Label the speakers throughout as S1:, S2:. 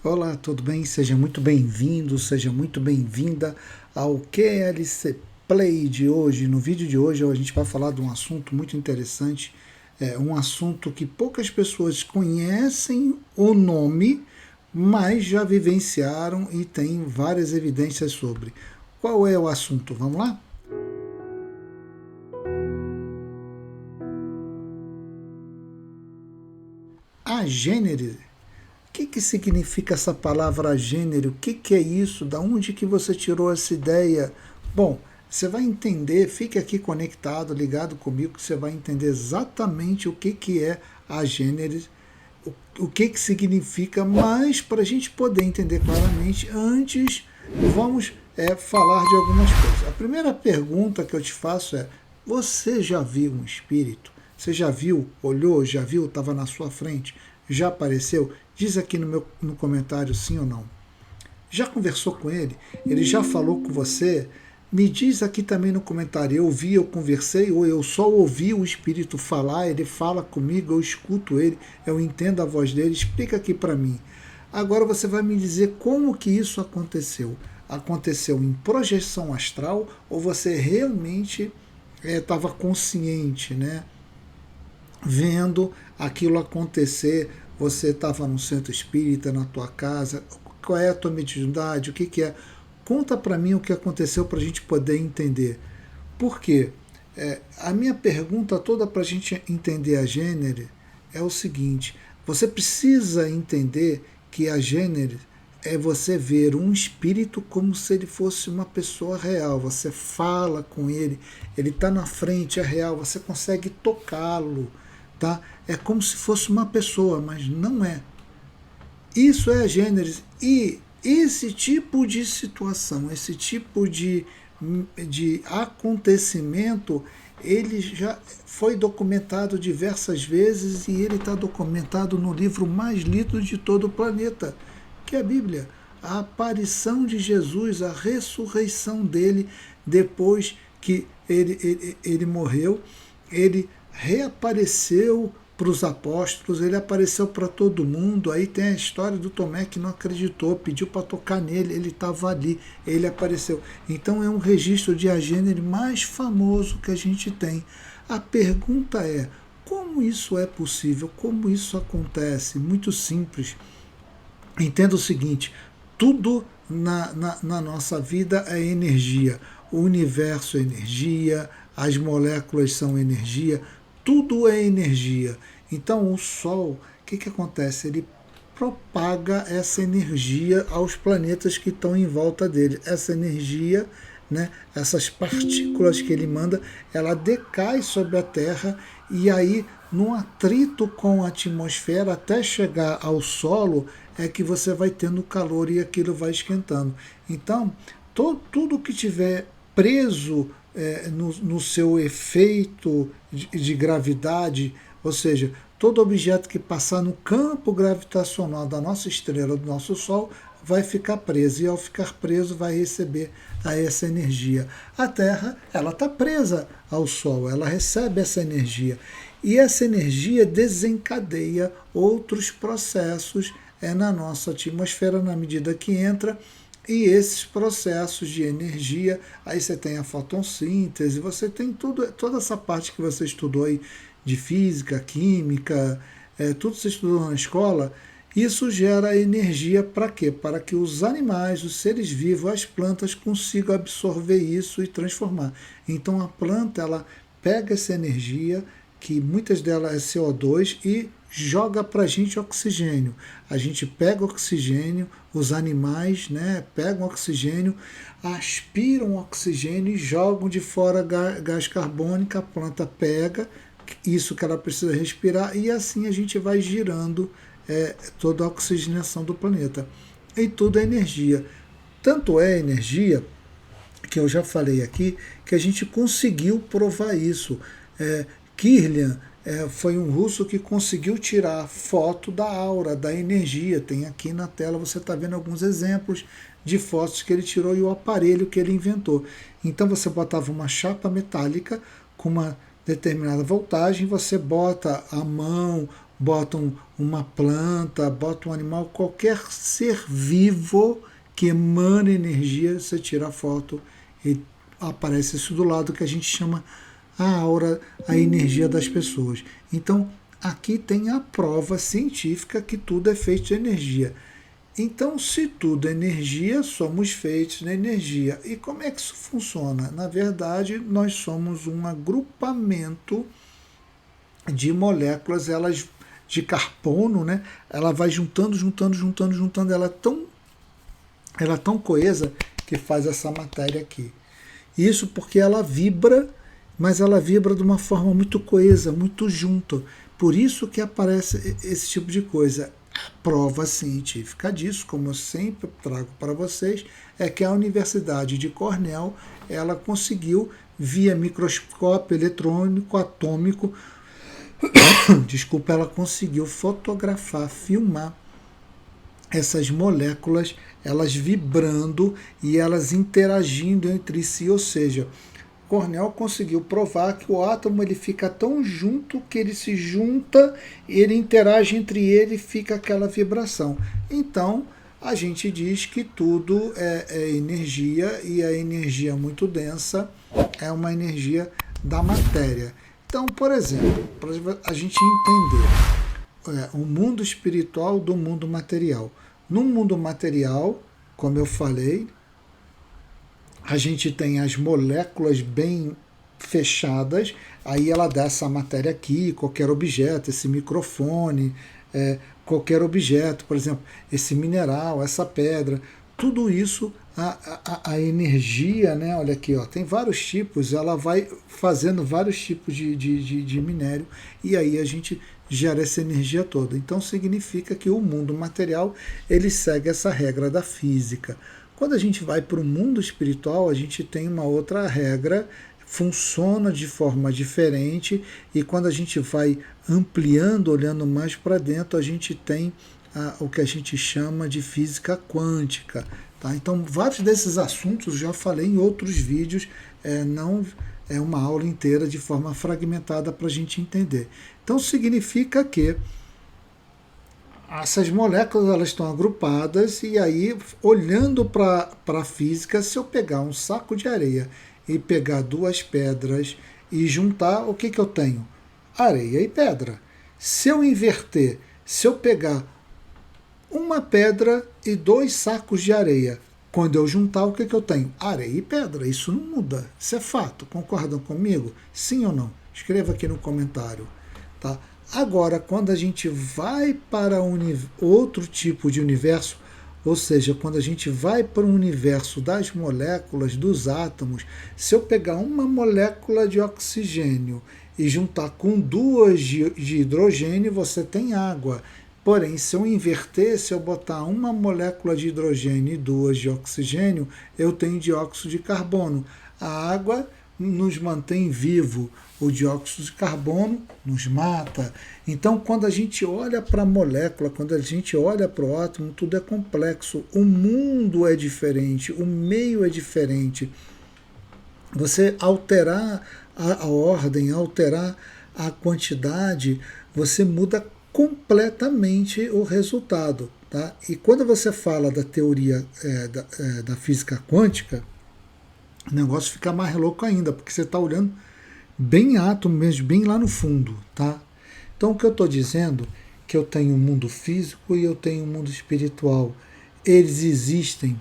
S1: Olá, tudo bem? Seja muito bem-vindo, seja muito bem-vinda ao QLC Play de hoje. No vídeo de hoje a gente vai falar de um assunto muito interessante, um assunto que poucas pessoas conhecem o nome, mas já vivenciaram e têm várias evidências sobre. Qual é o assunto? Vamos lá? A Gênese. O que significa essa palavra gênero? O que é isso? Da onde que você tirou essa ideia? Bom, você vai entender, fique aqui conectado, ligado comigo, que você vai entender exatamente o que é a Gênesis, o que significa, mas para a gente poder entender claramente, antes vamos falar de algumas coisas. A primeira pergunta que eu te faço é: você já viu um espírito? Você já viu, olhou, já viu, estava na sua frente, já apareceu? Diz aqui no comentário sim ou não. Já conversou com ele? Ele já falou com você? Me diz aqui também no comentário, eu vi, eu conversei, ou eu só ouvi o Espírito falar, ele fala comigo, eu escuto ele, eu entendo a voz dele, explica aqui para mim. Agora você vai me dizer como que isso aconteceu. Aconteceu em projeção astral ou você realmente estava consciente, né? Vendo aquilo acontecer, você estava no centro espírita, na tua casa, qual é a tua mediunidade, o que é? Conta para mim o que aconteceu para a gente poder entender. Por quê? A minha pergunta toda para a gente entender a Gênese é o seguinte: você precisa entender que a Gênese é você ver um espírito como se ele fosse uma pessoa real. Você fala com ele, ele está na frente, é real, você consegue tocá-lo, tá? É como se fosse uma pessoa, mas não é. Isso é a Gênese. E esse tipo de situação, esse tipo de acontecimento, ele já foi documentado diversas vezes e ele está documentado no livro mais lido de todo o planeta, que é a Bíblia. A aparição de Jesus, a ressurreição dele depois que ele morreu, ele reapareceu para os apóstolos, ele apareceu para todo mundo. Aí tem a história do Tomé que não acreditou, pediu para tocar nele, ele estava ali, ele apareceu. Então é um registro de agênere mais famoso que a gente tem. A pergunta é: como isso é possível? Como isso acontece? Muito simples. Entenda o seguinte: tudo na nossa vida é energia. O universo é energia, as moléculas são energia, tudo é energia. Então o Sol, o que acontece? Ele propaga essa energia aos planetas que estão em volta dele. Essa energia, né, essas partículas que ele manda, ela decai sobre a Terra e aí, num atrito com a atmosfera até chegar ao solo, é que você vai tendo calor e aquilo vai esquentando. Então, tudo que tiver preso no seu efeito de gravidade, ou seja, todo objeto que passar no campo gravitacional da nossa estrela, do nosso Sol, vai ficar preso, e ao ficar preso vai receber essa energia. A Terra, ela está presa ao Sol, ela recebe essa energia, e essa energia desencadeia outros processos na nossa atmosfera na medida que entra. E esses processos de energia, aí você tem a fotossíntese, você tem tudo, toda essa parte que você estudou aí de física, química, tudo você estudou na escola. Isso gera energia para quê? Para que os animais, os seres vivos, as plantas consigam absorver isso e transformar. Então a planta, ela pega essa energia, que muitas delas é CO2, e joga para a gente oxigênio. A gente pega oxigênio, os animais, né, pegam oxigênio, aspiram oxigênio e jogam de fora gás carbônico, a planta pega isso que ela precisa respirar, e assim a gente vai girando toda a oxigenação do planeta. E tudo é energia. Tanto é energia que eu já falei aqui que a gente conseguiu provar isso. Kirlian foi um russo que conseguiu tirar foto da aura, da energia. Tem aqui na tela, você está vendo alguns exemplos de fotos que ele tirou e o aparelho que ele inventou. Então você botava uma chapa metálica com uma determinada voltagem, você bota a mão, botam uma planta, botam um animal, qualquer ser vivo que emana energia, você tira a foto e aparece isso do lado que a gente chama a aura, a energia das pessoas. Então, aqui tem a prova científica que tudo é feito de energia. Então, se tudo é energia, somos feitos de energia. E como é que isso funciona? Na verdade, nós somos um agrupamento de moléculas, elas de carbono, né? Ela vai juntando, ela é tão coesa que faz essa matéria aqui. Isso porque ela vibra, mas ela vibra de uma forma muito coesa, muito junto. Por isso que aparece esse tipo de coisa. A prova científica disso, como eu sempre trago para vocês, é que a Universidade de Cornell, ela conseguiu, via microscópio eletrônico atômico, desculpa, ela conseguiu fotografar, filmar essas moléculas, elas vibrando e elas interagindo entre si, ou seja, Cornell conseguiu provar que o átomo ele fica tão junto que ele se junta, ele interage entre ele e fica aquela vibração. Então, a gente diz que tudo é energia e a energia muito densa é uma energia da matéria. Então, por exemplo, para a gente entender o mundo espiritual do mundo material. No mundo material, como eu falei, a gente tem as moléculas bem fechadas, aí ela dá essa matéria aqui, qualquer objeto, esse microfone, qualquer objeto, por exemplo, esse mineral, essa pedra, tudo isso, a energia, né? Olha aqui, ó, tem vários tipos, ela vai fazendo vários tipos de minério, e aí a gente gera essa energia toda. Então significa que o mundo material ele segue essa regra da física. Quando a gente vai para o mundo espiritual, a gente tem uma outra regra, funciona de forma diferente, e quando a gente vai ampliando, olhando mais para dentro, a gente tem o que a gente chama de física quântica. Tá? Então, vários desses assuntos eu já falei em outros vídeos, não é uma aula inteira de forma fragmentada para a gente entender. Então, significa que essas moléculas elas estão agrupadas, e aí, olhando para a física, se eu pegar um saco de areia e pegar duas pedras e juntar, o que, que eu tenho? Areia e pedra. Se eu inverter, se eu pegar uma pedra e dois sacos de areia, quando eu juntar, o que, que eu tenho? Areia e pedra. Isso não muda. Isso é fato. Concordam comigo? Sim ou não? Escreva aqui no comentário. Tá? Agora, quando a gente vai para outro tipo de universo, ou seja, quando a gente vai para o universo das moléculas, dos átomos, se eu pegar uma molécula de oxigênio e juntar com duas de hidrogênio, você tem água. Porém, se eu inverter, se eu botar uma molécula de hidrogênio e duas de oxigênio, eu tenho dióxido de carbono. A água nos mantém vivo, o dióxido de carbono nos mata. Então, quando a gente olha para a molécula, quando a gente olha para o átomo, tudo é complexo. O mundo é diferente, o meio é diferente. Você alterar a ordem, alterar a quantidade, você muda completamente o resultado. Tá? E quando você fala da teoria da física quântica, o negócio fica mais louco ainda, porque você está olhando bem átomo mesmo, bem lá no fundo. Tá? Então o que eu estou dizendo é que eu tenho um mundo físico e eu tenho um mundo espiritual. Eles existem,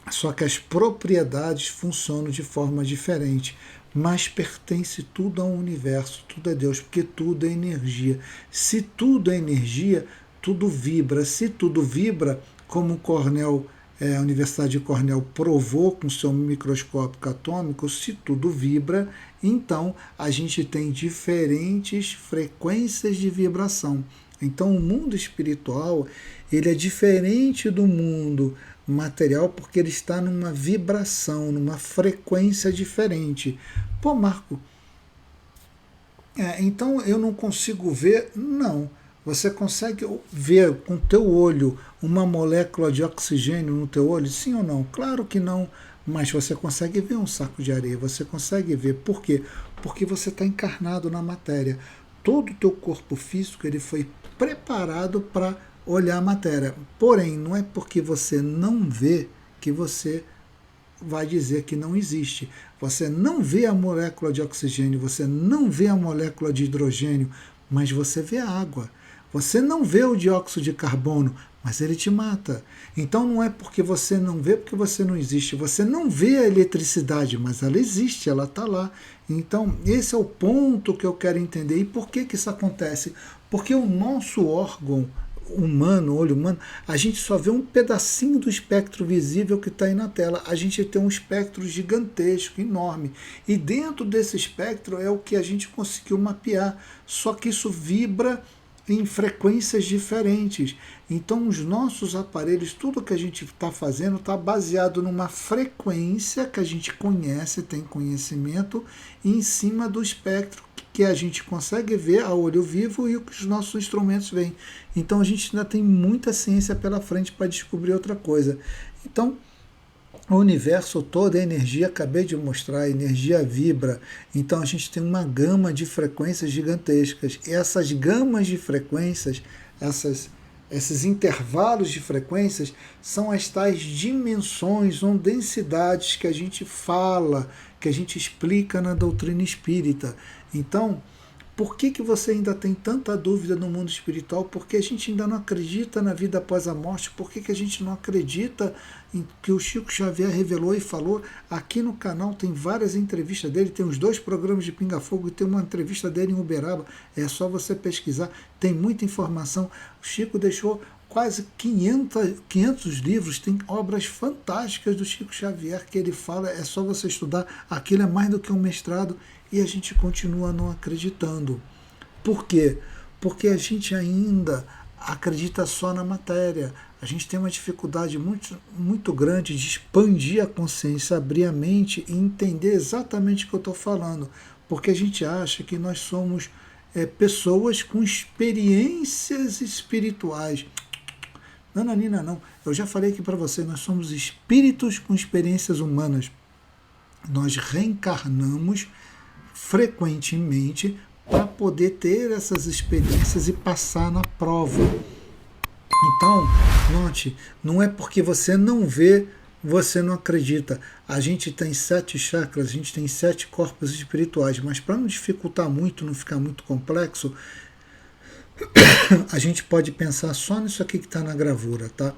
S1: só que as propriedades funcionam de forma diferente. Mas pertence tudo ao universo, tudo é Deus, porque tudo é energia. Se tudo é energia, tudo vibra. Se tudo vibra, como a Universidade de Cornell provou com seu microscópio atômico, se tudo vibra, então a gente tem diferentes frequências de vibração. Então o mundo espiritual ele é diferente do mundo material porque ele está numa vibração, numa frequência diferente. Pô, Marco, então eu não consigo ver? Não. Você consegue ver com o teu olho uma molécula de oxigênio no teu olho? Sim ou não? Claro que não. Mas você consegue ver um saco de areia, você consegue ver. Por quê? Porque você está encarnado na matéria. todo o teu corpo físico ele foi preparado para olhar a matéria. Porém, não é porque você não vê que você vai dizer que não existe. Você não vê a molécula de oxigênio, você não vê a molécula de hidrogênio, mas você vê a água. Você não vê o dióxido de carbono, mas ele te mata. Então não é porque você não vê, porque você não existe. Você não vê a eletricidade, mas ela existe, ela está lá. Então esse é o ponto que eu quero entender. E por que isso acontece? Porque o nosso órgão humano, olho humano, a gente só vê um pedacinho do espectro visível que está aí na tela. A gente tem um espectro gigantesco, enorme. E dentro desse espectro é o que a gente conseguiu mapear. Só que isso vibra em frequências diferentes. Então, os nossos aparelhos, tudo que a gente está fazendo está baseado numa frequência que a gente conhece, tem conhecimento, em cima do espectro que a gente consegue ver a olho vivo e o que os nossos instrumentos veem. Então, a gente ainda tem muita ciência pela frente para descobrir outra coisa. Então, o universo todo é energia, acabei de mostrar, a energia vibra. Então a gente tem uma gama de frequências gigantescas. E essas gamas de frequências, esses intervalos de frequências, são as tais dimensões ou densidades que a gente fala, que a gente explica na doutrina espírita. Então, por que você ainda tem tanta dúvida no mundo espiritual? Porque a gente ainda não acredita na vida após a morte? Por que a gente não acredita em que o Chico Xavier revelou e falou? Aqui no canal tem várias entrevistas dele, tem os 2 programas de Pinga Fogo e tem uma entrevista dele em Uberaba. É só você pesquisar, tem muita informação. O Chico deixou quase 500 livros, tem obras fantásticas do Chico Xavier que ele fala, é só você estudar. Aquilo é mais do que um mestrado. E a gente continua não acreditando. Por quê? Porque a gente ainda acredita só na matéria. A gente tem uma dificuldade muito, muito grande de expandir a consciência, abrir a mente e entender exatamente o que eu estou falando. Porque a gente acha que nós somos pessoas com experiências espirituais. Não, Nanina, não. Eu já falei aqui para você, nós somos espíritos com experiências humanas. Nós reencarnamos frequentemente para poder ter essas experiências e passar na prova. Então, note, não é porque você não vê, você não acredita. A gente tem 7 chakras, a gente tem 7 corpos espirituais, mas para não dificultar muito, não ficar muito complexo, a gente pode pensar só nisso aqui que está na gravura, tá?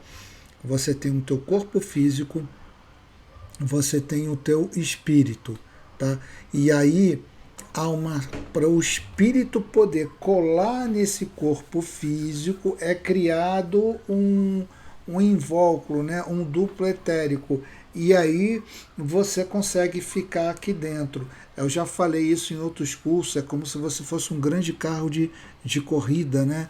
S1: Você tem o teu corpo físico, você tem o teu espírito, tá? E aí para o espírito poder colar nesse corpo físico, é criado um invólucro, né? Um duplo etérico. E aí você consegue ficar aqui dentro. Eu já falei isso em outros cursos, é como se você fosse um grande carro de corrida, né?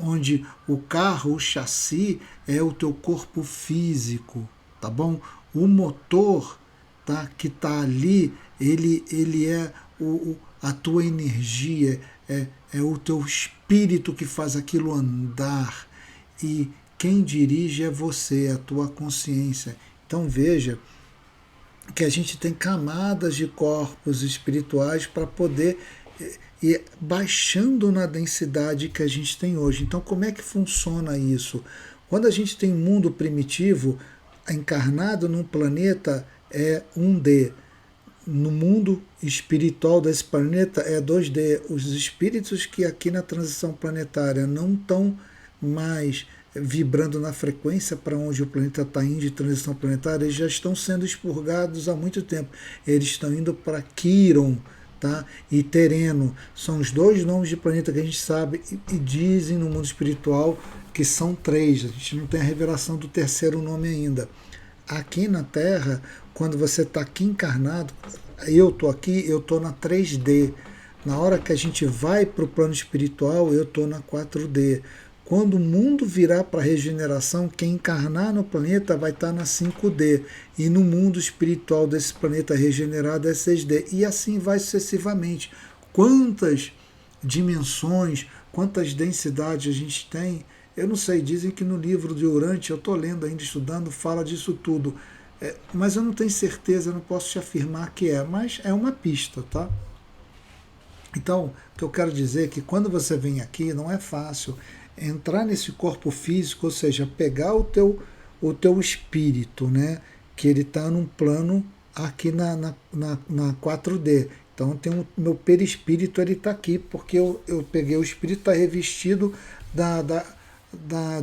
S1: Onde o carro, o chassi, é o teu corpo físico, tá bom? O motor, tá, que está ali, ele é a tua energia, é o teu espírito que faz aquilo andar. E quem dirige é você, é a tua consciência. Então veja que a gente tem camadas de corpos espirituais para poder ir baixando na densidade que a gente tem hoje. Então como é que funciona isso? Quando a gente tem um mundo primitivo, encarnado num planeta é 1D. No mundo espiritual desse planeta é 2D. Os espíritos que aqui na transição planetária não estão mais vibrando na frequência para onde o planeta está indo de transição planetária, eles já estão sendo expurgados há muito tempo. Eles estão indo para Quiron, tá? E Tereno. São os 2 nomes de planeta que a gente sabe e dizem no mundo espiritual que são 3. A gente não tem a revelação do 3º nome ainda. Aqui na Terra, quando você está aqui encarnado, eu estou aqui, eu estou na 3D. Na hora que a gente vai para o plano espiritual, eu estou na 4D. Quando o mundo virar para a regeneração, quem encarnar no planeta vai estar na 5D. E no mundo espiritual desse planeta regenerado é 6D. E assim vai sucessivamente. Quantas dimensões, quantas densidades a gente tem? Eu não sei, dizem que no livro de Urante, eu estou lendo ainda, estudando, fala disso tudo. Mas eu não tenho certeza, eu não posso te afirmar que mas é uma pista, tá? Então, o que eu quero dizer é que quando você vem aqui, não é fácil entrar nesse corpo físico, ou seja, pegar o teu espírito, né? Que ele está num plano aqui na 4D. Então tem meu perispírito, ele está aqui, porque eu peguei o espírito, está revestido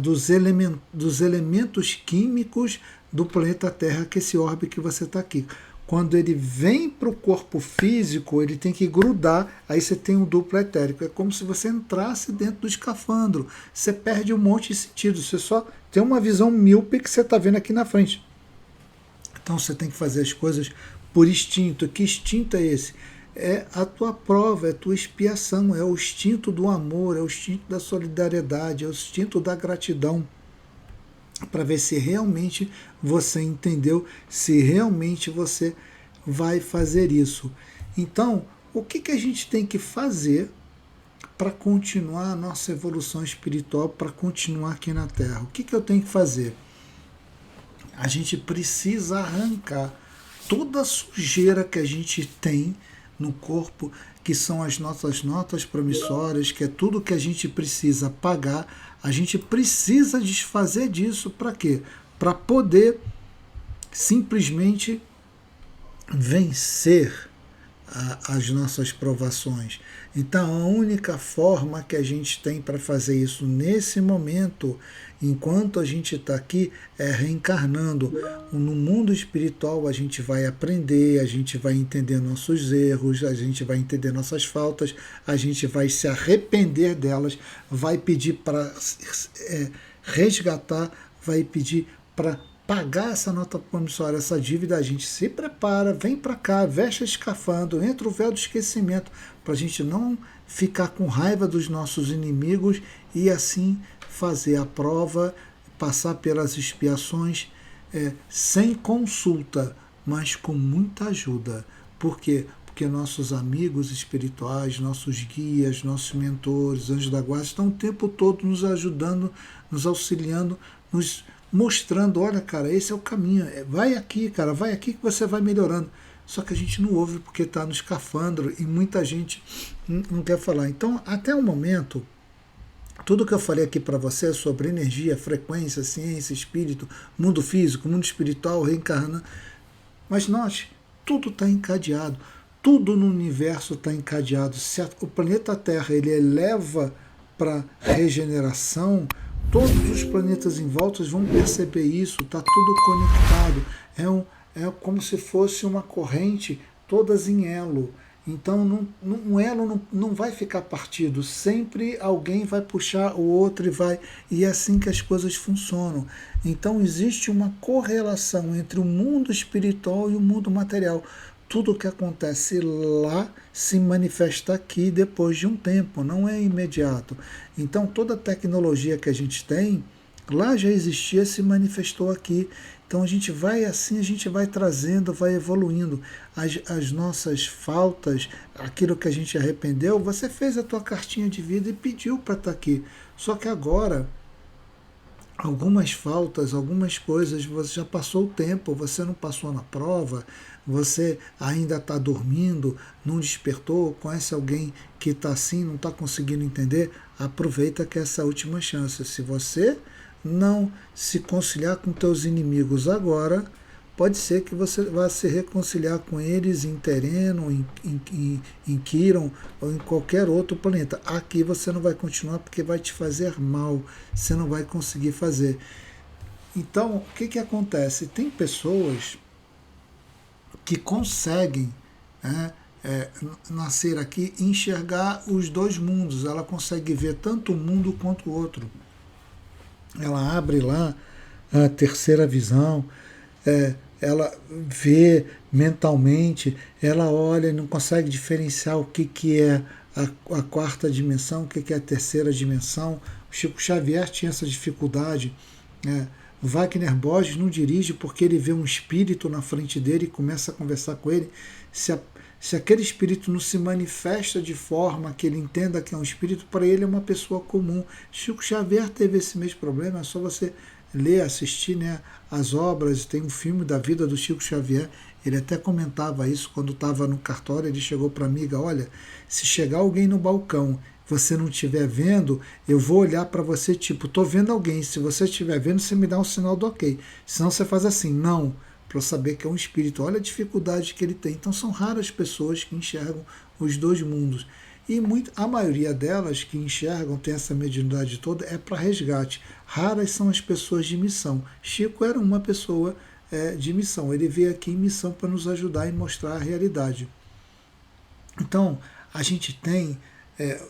S1: dos elementos químicos do planeta Terra, que é esse orbe que você está aqui. Quando ele vem para o corpo físico, ele tem que grudar, aí você tem um duplo etérico. É como se você entrasse dentro do escafandro. Você perde um monte de sentido, você só tem uma visão míope que você está vendo aqui na frente. Então você tem que fazer as coisas por instinto. Que instinto é esse? É a tua prova, é a tua expiação, é o instinto do amor, é o instinto da solidariedade, é o instinto da gratidão, para ver se realmente você entendeu, se realmente você vai fazer isso. Então, o que a gente tem que fazer para continuar a nossa evolução espiritual, para continuar aqui na Terra? O que eu tenho que fazer? A gente precisa arrancar toda a sujeira que a gente tem no corpo, que são as nossas notas promissórias, que é tudo que a gente precisa pagar. A gente precisa desfazer disso para quê? Para poder simplesmente vencer as nossas provações. Então, a única forma que a gente tem para fazer isso nesse momento, enquanto a gente está aqui, é reencarnando. No mundo espiritual, a gente vai aprender, a gente vai entender nossos erros, a gente vai entender nossas faltas, a gente vai se arrepender delas, vai pedir para resgatar, vai pedir para pagar essa nota promissória, essa dívida. A gente se prepara, vem para cá, veste escafandro, entra o véu do esquecimento, para a gente não ficar com raiva dos nossos inimigos e assim fazer a prova, passar pelas expiações sem consulta, mas com muita ajuda. Por quê? Porque nossos amigos espirituais, nossos guias, nossos mentores, anjos da guarda, estão o tempo todo nos ajudando, nos auxiliando, nos mostrando, olha, cara, esse é o caminho, vai aqui, cara, vai aqui que você vai melhorando. Só que a gente não ouve porque está no escafandro e muita gente não quer falar. Então, até o momento, tudo que eu falei aqui para você sobre energia, frequência, ciência, espírito, mundo físico, mundo espiritual, reencarnando, mas nós, tudo está encadeado, tudo no universo está encadeado. Se o planeta Terra ele eleva para regeneração, todos os planetas em volta vão perceber isso, está tudo conectado, é como se fosse uma corrente, todas em elo. Então um elo não vai ficar partido, sempre alguém vai puxar o outro e é assim que as coisas funcionam. Então existe uma correlação entre o mundo espiritual e o mundo material. Tudo o que acontece lá se manifesta aqui depois de um tempo, não é imediato. Então toda a tecnologia que a gente tem, lá já existia, se manifestou aqui. Então a gente vai assim, a gente vai trazendo, vai evoluindo. As nossas faltas, aquilo que a gente arrependeu, você fez a tua cartinha de vida e pediu para estar aqui. Só que agora, algumas faltas, algumas coisas, você já passou o tempo, você não passou na prova, você ainda está dormindo, não despertou, conhece alguém que está assim, não está conseguindo entender, aproveita que essa é a última chance. Se você não se conciliar com teus inimigos agora, pode ser que você vá se reconciliar com eles em Tereno, em Quiron ou em qualquer outro planeta. Aqui você não vai continuar porque vai te fazer mal, você não vai conseguir fazer. Então, o que acontece? Tem pessoas que conseguem nascer aqui e enxergar os dois mundos. Ela consegue ver tanto um mundo quanto o outro. Ela abre lá a terceira visão, ela vê mentalmente, ela olha e não consegue diferenciar o que é a quarta dimensão, o que é a terceira dimensão. O Chico Xavier tinha essa dificuldade. Wagner Borges não dirige porque ele vê um espírito na frente dele e começa a conversar com ele. Se aquele espírito não se manifesta de forma que ele entenda que é um espírito, para ele é uma pessoa comum. Chico Xavier teve esse mesmo problema, é só você ler, assistir as obras. Tem um filme da vida do Chico Xavier, Ele até comentava isso quando estava no cartório. Ele chegou para a amiga: olha, se chegar alguém no balcão, você não estiver vendo, eu vou olhar para você tipo, tô vendo alguém. Se você estiver vendo, você me dá um sinal do ok. Senão você faz assim, não, para eu saber que é um espírito. Olha a dificuldade que ele tem. Então são raras pessoas que enxergam os dois mundos. E a maioria delas que enxergam, tem essa mediunidade toda, é para resgate. Raras são as pessoas de missão. Chico era uma pessoa de missão. Ele veio aqui em missão para nos ajudar e mostrar a realidade. Então, a gente tem,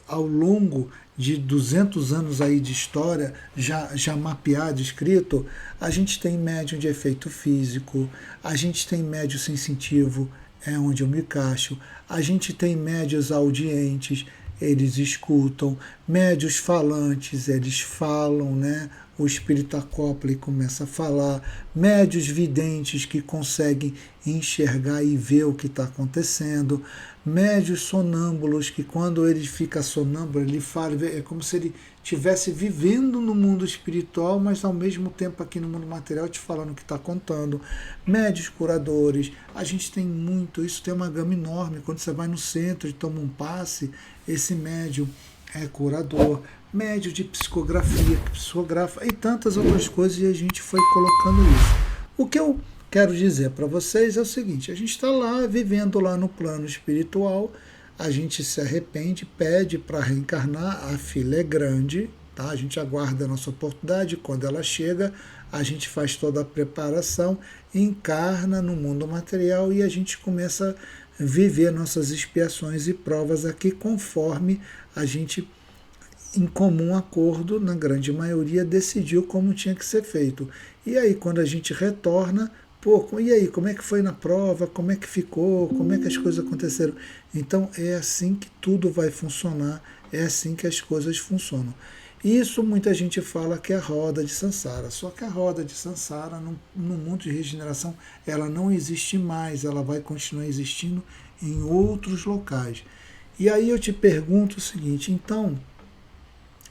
S1: ao longo de 200 anos aí de história, já mapeado, escrito, a gente tem médium de efeito físico, a gente tem médium sensitivo, é onde eu me encaixo, a gente tem médios audientes, eles escutam, médios falantes, eles falam, né? O espírito acopla e começa a falar, médios videntes que conseguem enxergar e ver o que está acontecendo, médios sonâmbulos que quando ele fica sonâmbulo, ele fala, é como se ele estivesse vivendo no mundo espiritual, mas ao mesmo tempo aqui no mundo material te falando o que está contando, médios curadores, a gente tem muito, isso tem uma gama enorme, quando você vai no centro e toma um passe, esse médium é curador, médio de psicografia, que psicografa e tantas outras coisas, e a gente foi colocando isso. O que eu quero dizer para vocês é o seguinte: a gente está lá, vivendo lá no plano espiritual, a gente se arrepende, pede para reencarnar, a fila é grande, tá? A gente aguarda a nossa oportunidade, quando ela chega, a gente faz toda a preparação, encarna no mundo material e a gente começa a viver nossas expiações e provas aqui conforme a gente, em comum acordo, na grande maioria, decidiu como tinha que ser feito. E aí, quando a gente retorna, e aí, como é que foi na prova? Como é que ficou? Como é que as coisas aconteceram? Então, é assim que tudo vai funcionar, é assim que as coisas funcionam. Isso muita gente fala que é a roda de Sansara, só que a roda de Sansara, no mundo de regeneração, ela não existe mais, ela vai continuar existindo em outros locais. E aí eu te pergunto o seguinte, então,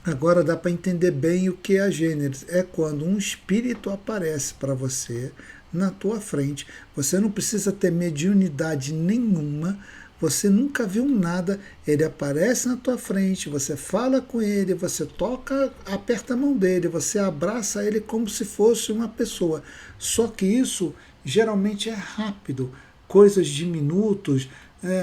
S1: agora dá para entender bem o que é a Gênesis. É quando um espírito aparece para você na tua frente. Você não precisa ter mediunidade nenhuma, você nunca viu nada, ele aparece na tua frente, você fala com ele, você toca, aperta a mão dele, você abraça ele como se fosse uma pessoa. Só que isso geralmente é rápido, coisas de minutos,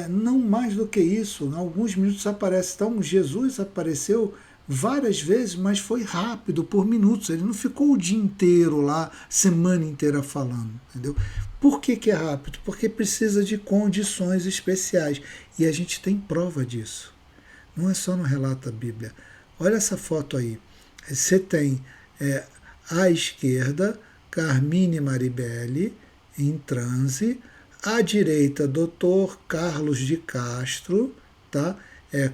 S1: não mais do que isso. Em alguns minutos aparece. Então, Jesus apareceu várias vezes, mas foi rápido, por minutos. Ele não ficou o dia inteiro lá, semana inteira falando, entendeu? Por que é rápido? Porque precisa de condições especiais. E a gente tem prova disso. Não é só no relato da Bíblia. Olha essa foto aí. Você tem à esquerda Carmine Maribelli em transe, à direita Dr. Carlos de Castro, tá?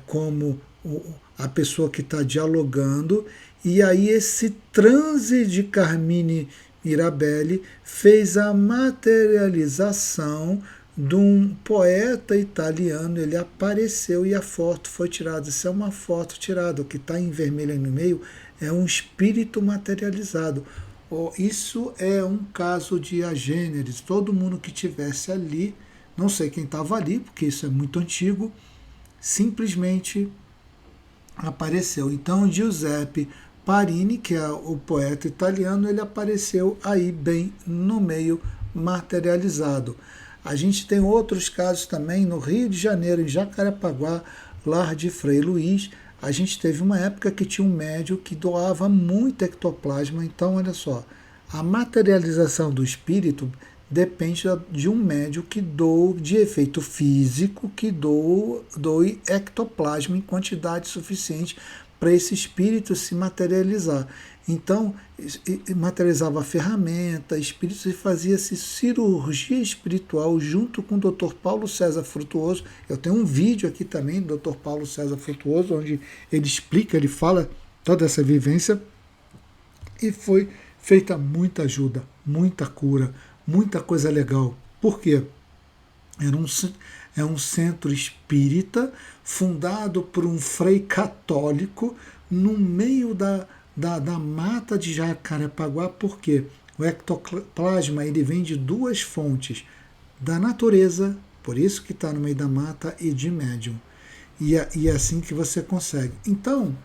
S1: Como a pessoa que está dialogando, e aí esse transe de Carmine Mirabelli fez a materialização de um poeta italiano. Ele apareceu e a foto foi tirada. Isso é uma foto tirada, o que está em vermelho aí no meio é um espírito materializado. Isso é um caso de agêneres. Todo mundo que tivesse ali, não sei quem estava ali, porque isso é muito antigo, simplesmente apareceu. Então Giuseppe Parini, que é o poeta italiano, ele apareceu aí bem no meio, materializado. A gente tem outros casos também no Rio de Janeiro, em Jacarepaguá, lar de Frei Luiz. A gente teve uma época que tinha um médium que doava muito ectoplasma. Então, olha só, a materialização do espírito depende de um médium que doe de efeito físico, que doe ectoplasma em quantidade suficiente para esse espírito se materializar. Então, materializava a ferramenta, espíritos, e fazia-se cirurgia espiritual junto com o Dr. Paulo César Frutuoso. Eu tenho um vídeo aqui também do Dr. Paulo César Frutuoso, onde ele explica, ele fala toda essa vivência, e foi feita muita ajuda, muita cura, muita coisa legal. Por quê? É um centro espírita fundado por um frei católico no meio da mata de Jacarepaguá. Por quê? O ectoplasma ele vem de duas fontes, da natureza, por isso que está no meio da mata, e de médium. E é assim que você consegue. Então,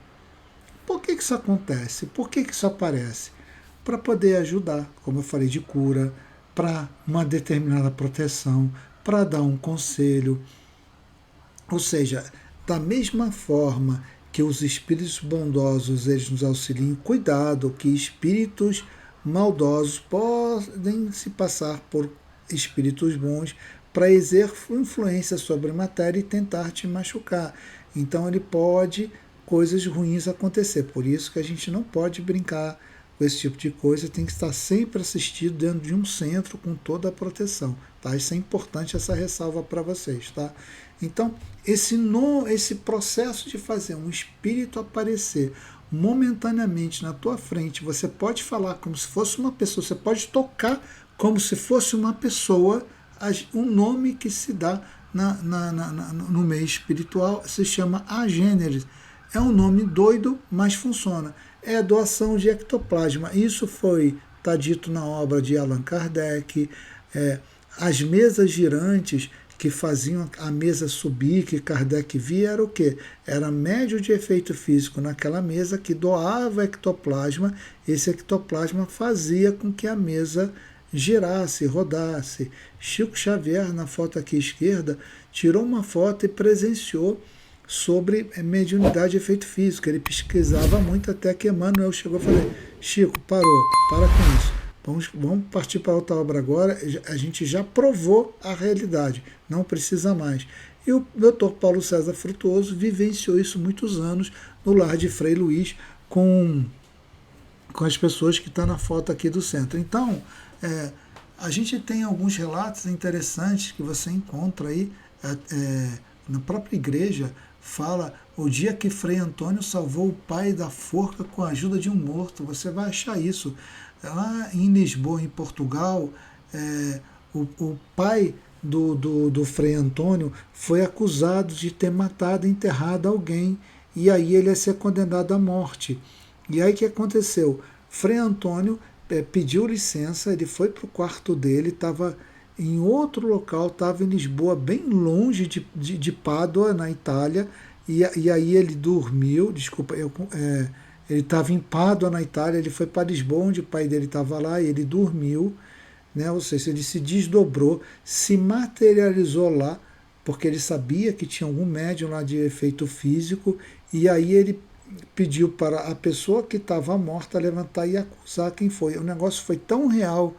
S1: por que isso acontece? Por que isso aparece? Para poder ajudar, como eu falei, de cura, para uma determinada proteção, para dar um conselho. Ou seja, da mesma forma que os espíritos bondosos eles nos auxiliam, cuidado que espíritos maldosos podem se passar por espíritos bons para exercer influência sobre a matéria e tentar te machucar. Então ele pode coisas ruins acontecer. Por isso que a gente não pode brincar com esse tipo de coisa, tem que estar sempre assistido dentro de um centro com toda a proteção. Tá? Isso é importante, essa ressalva para vocês. Tá? Então, esse processo de fazer um espírito aparecer momentaneamente na tua frente, você pode falar como se fosse uma pessoa, você pode tocar como se fosse uma pessoa, um nome que se dá no meio espiritual se chama agêneres. É um nome doido, mas funciona. É a doação de ectoplasma. Isso está dito na obra de Allan Kardec. As mesas girantes que faziam a mesa subir, que Kardec via, era o quê? Era médio de efeito físico naquela mesa que doava ectoplasma. Esse ectoplasma fazia com que a mesa girasse, rodasse. Chico Xavier, na foto aqui à esquerda, tirou uma foto e presenciou sobre mediunidade de efeito físico. Ele pesquisava muito até que Emmanuel chegou e falou: Chico, para com isso. Vamos partir para outra obra agora. A gente já provou a realidade, não precisa mais. E o Dr. Paulo César Frutuoso vivenciou isso muitos anos no lar de Frei Luiz com as pessoas que estão na foto aqui do centro. Então, a gente tem alguns relatos interessantes que você encontra aí na própria igreja. Fala o dia que Frei Antônio salvou o pai da forca com a ajuda de um morto. Você vai achar isso. Lá em Lisboa, em Portugal, o pai do Frei Antônio foi acusado de ter matado, enterrado alguém. E aí ele ia ser condenado à morte. E aí o que aconteceu? Frei Antônio pediu licença, ele foi para o quarto dele, estava em outro local, estava em Lisboa, bem longe de Pádua, na Itália, e aí ele dormiu, ele estava em Pádua, na Itália, ele foi para Lisboa, onde o pai dele estava lá, e ele dormiu, né? Ou seja, ele se desdobrou, se materializou lá, porque ele sabia que tinha algum médium lá de efeito físico, e aí ele pediu para a pessoa que estava morta levantar e acusar quem foi. O negócio foi tão real,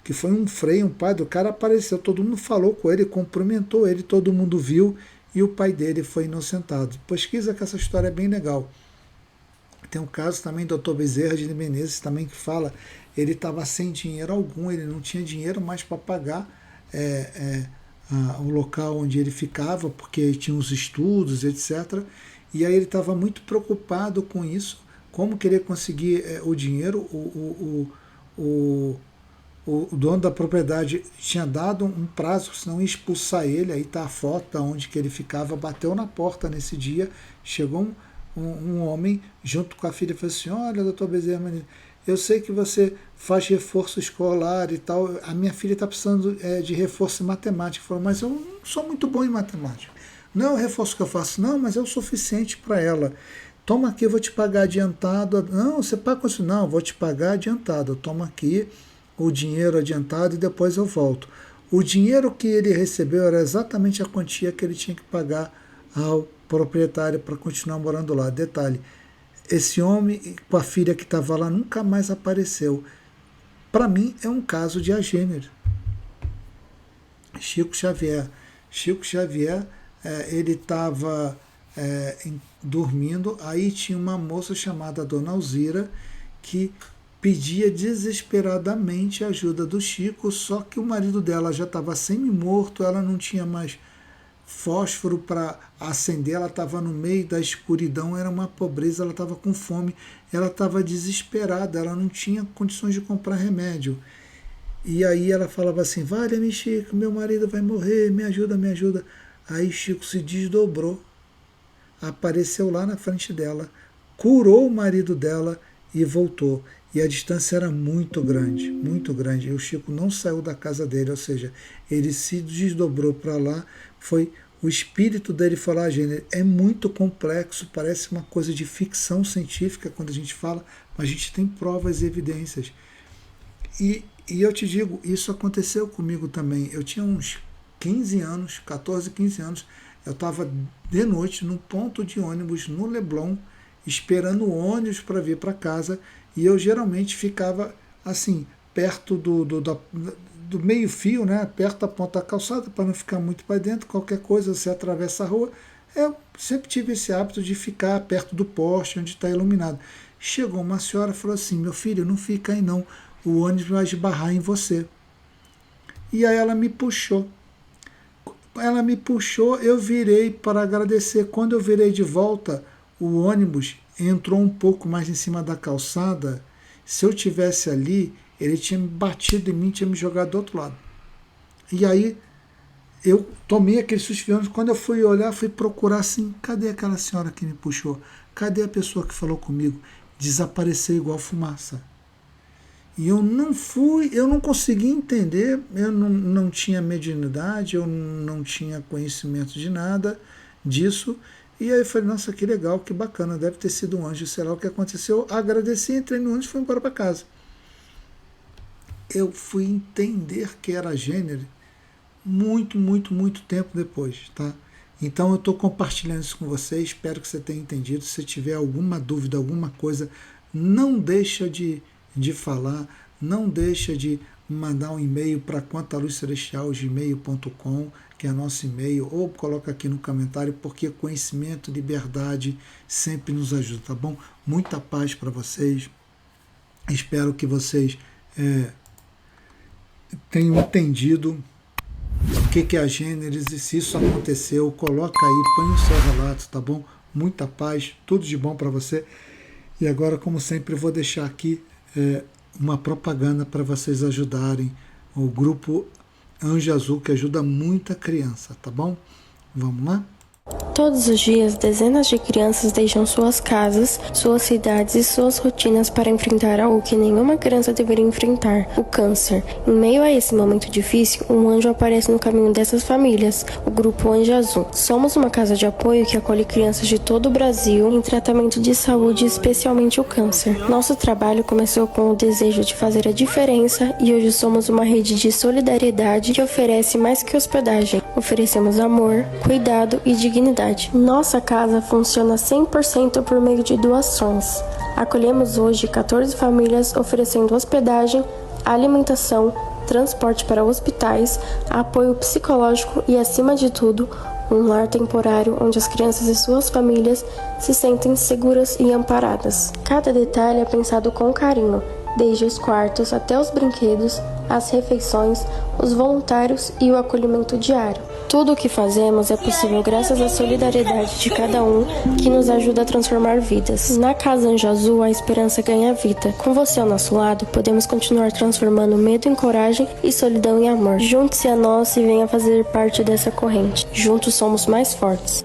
S1: que foi um frei, um padre, o cara apareceu, todo mundo falou com ele, cumprimentou ele, todo mundo viu, e o pai dele foi inocentado. Pesquisa que essa história é bem legal. Tem um caso também do Dr. Bezerra de Menezes também que fala, ele estava sem dinheiro algum, ele não tinha dinheiro mais para pagar o local onde ele ficava, porque tinha os estudos, etc. E aí ele estava muito preocupado com isso, como querer conseguir o dinheiro. O dono da propriedade tinha dado um prazo, senão ia expulsar ele. Aí está a foto de onde que ele ficava, bateu na porta nesse dia, chegou um homem junto com a filha e falou assim: olha, doutor Bezerra, eu sei que você faz reforço escolar e tal, a minha filha está precisando de reforço em matemática. Falou: mas eu não sou muito bom em matemática. Não é o reforço que eu faço, não, mas é o suficiente para ela. Toma aqui, eu vou te pagar adiantado. Não, você paga com isso? Não, vou te pagar adiantado. Toma aqui o dinheiro adiantado e depois eu volto. O dinheiro que ele recebeu era exatamente a quantia que ele tinha que pagar ao proprietário para continuar morando lá. Detalhe, esse homem com a filha que estava lá nunca mais apareceu. Para mim é um caso de agênero. Chico Xavier, ele estava dormindo, aí tinha uma moça chamada Dona Alzira que pedia desesperadamente a ajuda do Chico, só que o marido dela já estava semi-morto, ela não tinha mais fósforo para acender, ela estava no meio da escuridão, era uma pobreza, ela estava com fome, ela estava desesperada, ela não tinha condições de comprar remédio. E aí ela falava assim: valha-me, Chico, meu marido vai morrer, me ajuda, me ajuda. Aí Chico se desdobrou, apareceu lá na frente dela, curou o marido dela e voltou. e a distância era muito grande, muito grande. E o Chico não saiu da casa dele, ou seja, ele se desdobrou para lá, foi o espírito dele falar, Gênero, é muito complexo, parece uma coisa de ficção científica quando a gente fala, mas a gente tem provas e evidências. E eu te digo, isso aconteceu comigo também. Eu tinha uns 15 anos, 14, 15 anos, eu estava de noite num ponto de ônibus no Leblon, esperando o ônibus para vir para casa, e eu geralmente ficava assim, perto do meio-fio, né, perto da ponta da calçada, para não ficar muito para dentro, qualquer coisa, você atravessa a rua. Eu sempre tive esse hábito de ficar perto do poste, onde está iluminado. Chegou uma senhora e falou assim, meu filho, não fica aí não, o ônibus vai esbarrar em você. E aí ela me puxou. Eu virei para agradecer. Quando eu virei de volta, o ônibus entrou um pouco mais em cima da calçada. Se eu tivesse ali, ele tinha me batido em mim, tinha me jogado do outro lado. E aí eu tomei aquele susto. Quando eu fui olhar, fui procurar assim, cadê aquela senhora que me puxou? Cadê a pessoa que falou comigo? Desapareceu igual fumaça. E eu não consegui entender, eu não tinha mediunidade, eu não tinha conhecimento de nada disso. E aí eu falei, nossa, que legal, que bacana, deve ter sido um anjo, sei lá o que aconteceu. Agradeci, entrei no ônibus e fui embora para casa. Eu fui entender que era Gênero muito, muito, muito tempo depois, tá? Então eu estou compartilhando isso com você, espero que você tenha entendido. Se tiver alguma dúvida, alguma coisa, não deixa de falar, não deixa de mandar um e-mail para quantaluzcelestial@gmail.com, que é nosso e-mail, ou coloca aqui no comentário, porque conhecimento, liberdade sempre nos ajuda, tá bom? Muita paz para vocês, espero que vocês tenham entendido o que é a Gênesis, e se isso aconteceu, coloca aí, põe o seu relato, tá bom? Muita paz, tudo de bom para você. E agora, como sempre, eu vou deixar aqui uma propaganda para vocês ajudarem o grupo Anjo Azul, que ajuda muita criança, tá bom? Vamos lá?
S2: Todos os dias, dezenas de crianças deixam suas casas, suas cidades e suas rotinas para enfrentar algo que nenhuma criança deveria enfrentar, o câncer. Em meio a esse momento difícil, um anjo aparece no caminho dessas famílias, o Grupo Anjo Azul. Somos uma casa de apoio que acolhe crianças de todo o Brasil em tratamento de saúde, especialmente o câncer. Nosso trabalho começou com o desejo de fazer a diferença e hoje somos uma rede de solidariedade que oferece mais que hospedagem. Oferecemos amor, cuidado e dignidade. Nossa casa funciona 100% por meio de doações. Acolhemos hoje 14 famílias oferecendo hospedagem, alimentação, transporte para hospitais, apoio psicológico e, acima de tudo, um lar temporário onde as crianças e suas famílias se sentem seguras e amparadas. Cada detalhe é pensado com carinho, desde os quartos até os brinquedos, as refeições, os voluntários e o acolhimento diário. Tudo o que fazemos é possível graças à solidariedade de cada um que nos ajuda a transformar vidas. Na Casa Anjo Azul, a esperança ganha vida. Com você ao nosso lado, podemos continuar transformando medo em coragem e solidão em amor. Junte-se a nós e venha fazer parte dessa corrente. Juntos somos mais fortes.